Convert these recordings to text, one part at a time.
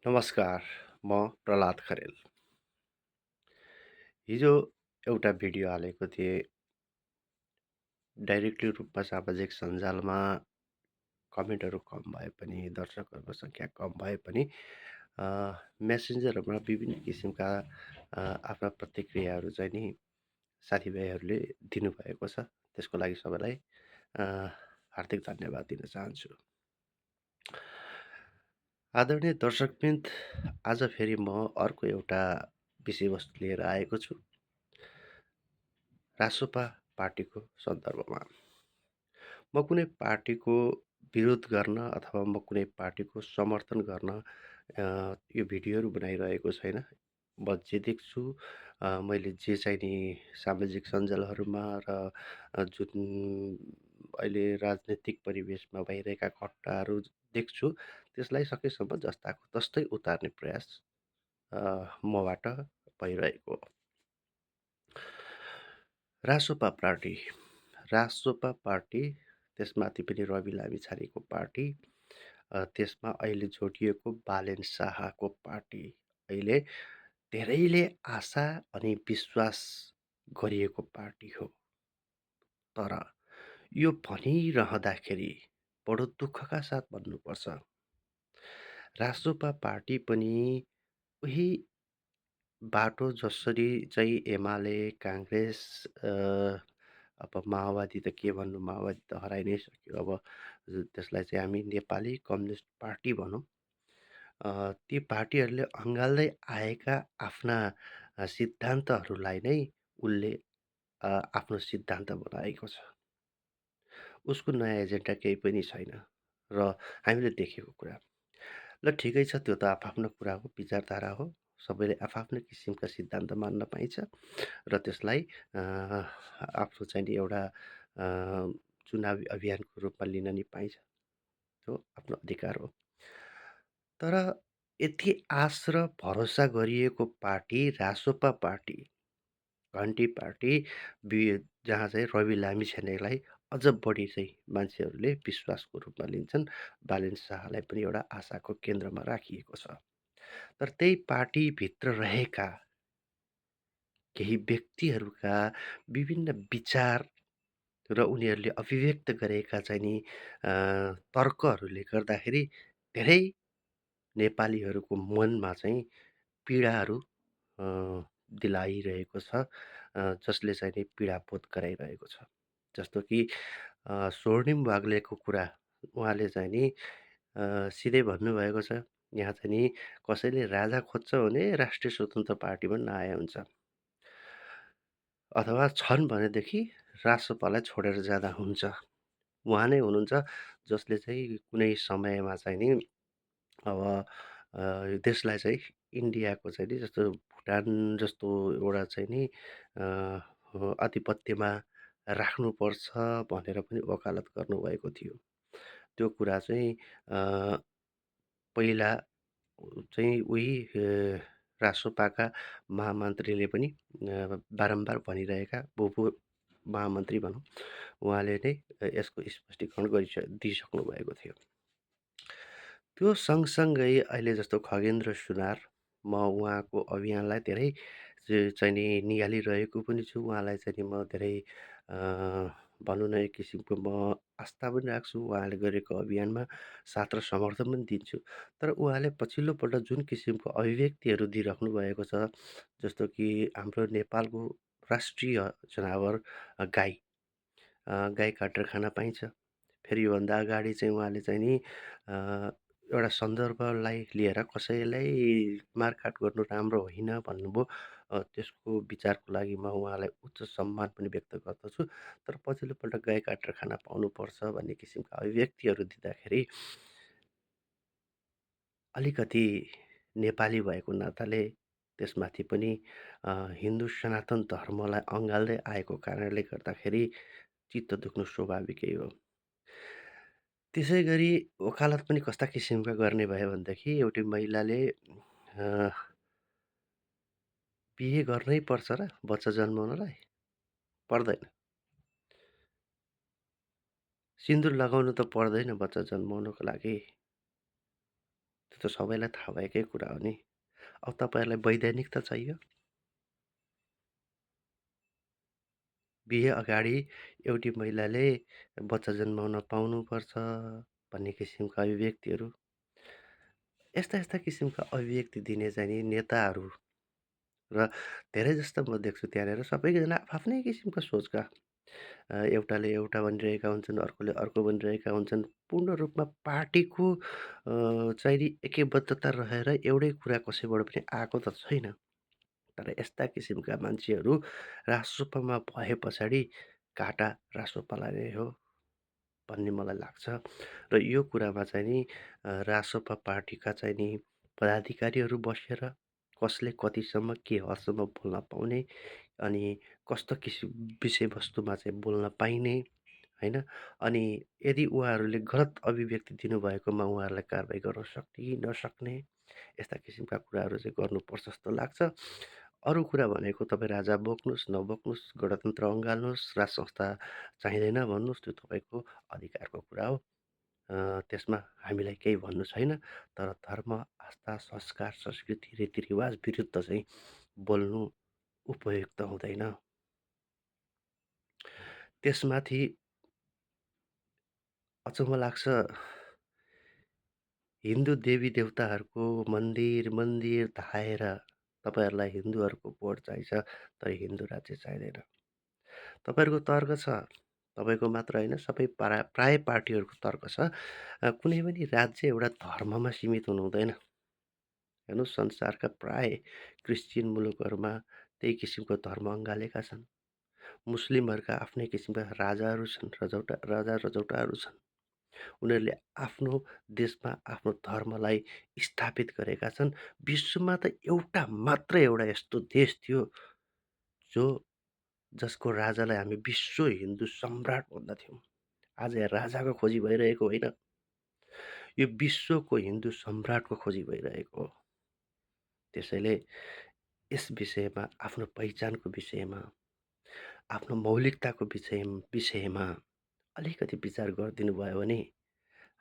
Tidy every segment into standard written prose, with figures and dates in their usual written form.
नमस्कार, म प्रहलाद खरेल। हिजो एउटा भिडियो हालेको थिएँ। डाइरेक्टली रूपमा सामाजिक सञ्जालमा कमेन्टहरू कम भए पनि, दर्शकहरूको सङ्ख्या कम भए पनि अ, मेसेन्जरहरूमा विभिन्न किसिमका आफ्ना प्रतिक्रियाहरू चाहिँ नि साथीभाइहरूले दिनुभएको छ। त्यसको लागि सबैलाई अ, हार्दिक धन्यवाद दिन चाहन्छु। आदरणीय दर्शकवृन्द, आज फेरि म अर्को एउटा विषयवस्तु लिएर आएको छु। रासोपा पार्टीको सन्दर्भमा। म कुनै पार्टीको विरोध गर्न अथवा म कुनै पार्टीको समर्थन गर्न यो भिडियोहरू बनाइरहेको छैन। म जे देख्छु मैले जे चाहिँ नि सामाजिक सञ्जालहरूमा र जुन अहिले राजनैतिक परिवेशमा भइरहेका घटनाहरू देख्छु, त्यसलाई सकेसम्म जस्ताको तस्तै उतार्ने प्रयास मबाट भइरहेको हो। रासोपा पार्टी रासोपा पार्टी, त्यसमाथि पनि रवि लामिछानेको पार्टी, त्यसमा अहिले जोडिएको बालेन शाहको पार्टी। अहिले धेरैले आशा अनि विश्वास गरिएको पार्टी हो। तर यो भनिरहँदाखेरि बडो दुःखका साथ भन्नुपर्छ, रासोपा पार्टी पनि उही बाटो जसरी चाहिँ एमाले, काङ्ग्रेस, अब माओवादी त के भन्नु, माओवादी त हराइ नै सक्यो। अब त्यसलाई चाहिँ हामी नेपाली कम्युनिस्ट पार्टी भनौँ। ती पार्टीहरूले अँगाल्दै आएका आफ्ना सिद्धान्तहरूलाई नै उसले आफ्नो सिद्धान्त बनाएको छ। उसको नयाँ एजेन्डा केही पनि छैन र हामीले देखेको कुरा। ल ठिकै छ, त्यो त आफआफ्नो कुरा हो, विचारधारा हो। सबैले आफआफ्नो किसिमका सिद्धान्त मान्न पाइन्छ र त्यसलाई आफ्नो चाहिँ नि एउटा अ, चुनावी अभियानको रूपमा लिन नि पाइन्छ। त्यो आफ्नो अधिकार हो। तर यति आश र भरोसा गरिएको पार्टी रासोपा पार्टी, घन्टी पार्टी, बि जहाँ चाहिँ रवि लामिछानेलाई अझ बढी चाहिँ मान्छेहरूले विश्वासको रूपमा लिन्छन्। बालेन शाहलाई पनि एउटा आशाको केन्द्रमा राखिएको छ। तर त्यही पार्टीभित्र रहेका केही व्यक्तिहरूका विभिन्न विचार र उनीहरूले अभिव्यक्त गरेका चाहिँ नि तर्कहरूले गर्दाखेरि धेरै नेपालीहरूको मनमा चाहिँ पीडाहरू अ, दिलाइरहेको छ, जसले चाहिँ नि पीडाबोध गराइरहेको छ। जस्तो कि स्वर्णिम वाग्लेको कुरा उहाँले चाहिँ नि सिधै भन्नुभएको छ, यहाँ चाहिँ नि कसैले राजा खोज्छ भने राष्ट्रिय स्वतन्त्र पार्टी पनि नआए हुन्छ, अथवा छन् भनेदेखि रासोपालाई छोडेर जाँदा हुन्छ। उहाँ नै हुनुहुन्छ जसले चाहिँ कुनै समयमा चाहिँ नि अब यो देशलाई चाहिँ इन्डियाको चाहिँ नि जस्तो भुटान जस्तो एउटा चाहिँ नि आधिपत्यमा राख्नुपर्छ भनेर पनि वकालत गर्नुभएको थियो। त्यो कुरा चाहिँ पहिला चाहिँ उही रासोपाका महामन्त्रीले पनि बारम्बार भनिरहेका भूपू महामन्त्री भनौँ, उहाँले नै यसको स्पष्टीकरण दिइसक्नु भएको थियो। त्यो सँगसँगै अहिले जस्तो खगेन्द्र सुनार, म उहाँको अभियानलाई धेरै चाहिँ नि निहालिरहेको पनि छु। उहाँलाई चाहिँ नि म धेरै भनौँ न एक किसिमको म आस्था पनि राख्छु। उहाँले गरेको अभियानमा साथ र समर्थन पनि दिन्छु। तर उहाँले पछिल्लोपल्ट जुन किसिमको अभिव्यक्तिहरू दिइराख्नु भएको छ, जस्तो कि हाम्रो नेपालको राष्ट्रिय जनावर गाई, गाई काटेर खान पाइन्छ। फेरि योभन्दा अगाडि चाहिँ उहाँले चाहिँ नि एउटा सन्दर्भलाई लिएर कसैलाई मारकाट गर्नु राम्रो होइन भन्नुभयो। त्यसको विचारको लागि म उहाँलाई उच्च सम्मान पनि व्यक्त गर्दछु। तर पछिल्लोपल्ट गाई काटेर खान पाउनुपर्छ भन्ने किसिमका अभिव्यक्तिहरू दिँदाखेरि अलिकति नेपाली भएको नाताले, त्यसमाथि पनि हिन्दू सनातन धर्मलाई अँगाल्दै आएको कारणले गर्दाखेरि चित्त दुख्नु स्वाभाविकै हो। त्यसै गरी वकालत पनि कस्ता किसिमका गर्ने भयो भनेदेखि एउटी महिलाले बिहे गर्नै पर्छ र बच्चा जन्माउनलाई? पर्दैन। सिन्दुर लगाउनु त पर्दैन बच्चा जन्माउनको लागि। त्यो त सबैलाई थाहा भएकै कुरा हो नि। अब तपाईँहरूलाई वैधानिकता चाहियो? बिहे अगाडि एउटी महिलाले बच्चा जन्माउन पाउनुपर्छ भन्ने किसिमका अभिव्यक्तिहरू, यस्ता किसिमका अभिव्यक्ति दिने चाहिँ नि नेताहरू र धेरै जस्ता म देख्छु त्यहाँनिर सबैजना आफ्नै किसिमका सोचका एउटाले एउटा भनिरहेका हुन्छन्, अर्कोले अर्को भनिरहेका हुन्छन्। पूर्ण रूपमा पार्टीको चाहिँ नि एकेबद्धता रहेर एउटै कुरा कसैबाट पनि आएको त छैन। तर यस्ता किसिमका मान्छेहरू राजसभामा भए पछाडि घाटा राजसभालाई नै हो भन्ने मलाई लाग्छ। र यो कुरामा चाहिँ नि रासोपा पार्टीका चाहिँ नि पदाधिकारीहरू बसेर कसले कतिसम्म के हदसम्म बोल्न पाउने अनि कस्तो किसिम विषयवस्तुमा चाहिँ बोल्न पाइने होइन। अनि यदि उहाँहरूले गलत अभिव्यक्ति दिनुभएकोमा उहाँहरूलाई कारवाही गर्न सक्ने कि नसक्ने यस्ता किसिमका कुराहरू चाहिँ गर्नुपर्छ जस्तो लाग्छ। अरू कुरा भनेको तपाईँ राजा बोक्नुहोस् नबोक्नुहोस्, गणतन्त्र अँगाल्नुहोस्, राज संस्था चाहिँदैन भन्नुहोस्, त्यो तपाईँको अधिकारको कुरा हो। त्यसमा हामीलाई केही भन्नु छैन। तर धर्म, आस्था, संस्कार, संस्कृति, रीतिरिवाज विरुद्ध चाहिँ बोल्नु उपयुक्त हुँदैन। त्यसमाथि अचम्म लाग्छ, हिन्दू देवी-देवताहरूको मन्दिर धाएर तपाईँहरूलाई हिन्दूहरूको भोट चाहिन्छ, तर हिन्दू राज्य चाहिँदैन। तपाईँहरूको तर्क छ, तपाईँको मात्र होइन सबै प्राय पार्टीहरूको तर्क छ। कुनै पनि राज्य एउटा धर्ममा सीमित हुनु हुँदैन। हेर्नुहोस् संसारका प्राय क्रिस्चियन मुलुकहरूमा त्यही किसिमको धर्म अँगालेका छन्। मुस्लिमहरूका आफ्नै किसिमका राजाहरू छन्, राजा रजौटाहरू छन्। उनीहरूले आफ्नो देशमा आफ्नो धर्मलाई स्थापित गरेका छन्। विश्वमा त एउटा यस्तो देश थियो जो जसको राजालाई हामी विश्व हिन्दू सम्राट भन्दथ्यौँ। आज यहाँ राजाको खोजी भइरहेको होइन, यो विश्वको हिन्दू सम्राटको खोजी भइरहेको हो। त्यसैले यस विषयमा आफ्नो पहिचानको विषयमा, आफ्नो मौलिकताको विषयमा अलिकति विचार गरिदिनु भयो भने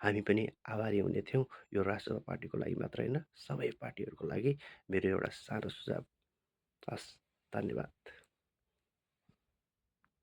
हामी पनि आभारी हुने थियौँ। यो राष्ट्रवादी पार्टीको लागि मात्र होइन, सबै पार्टीहरूको लागि मेरो एउटा सानो सुझाव। हस्, धन्यवाद।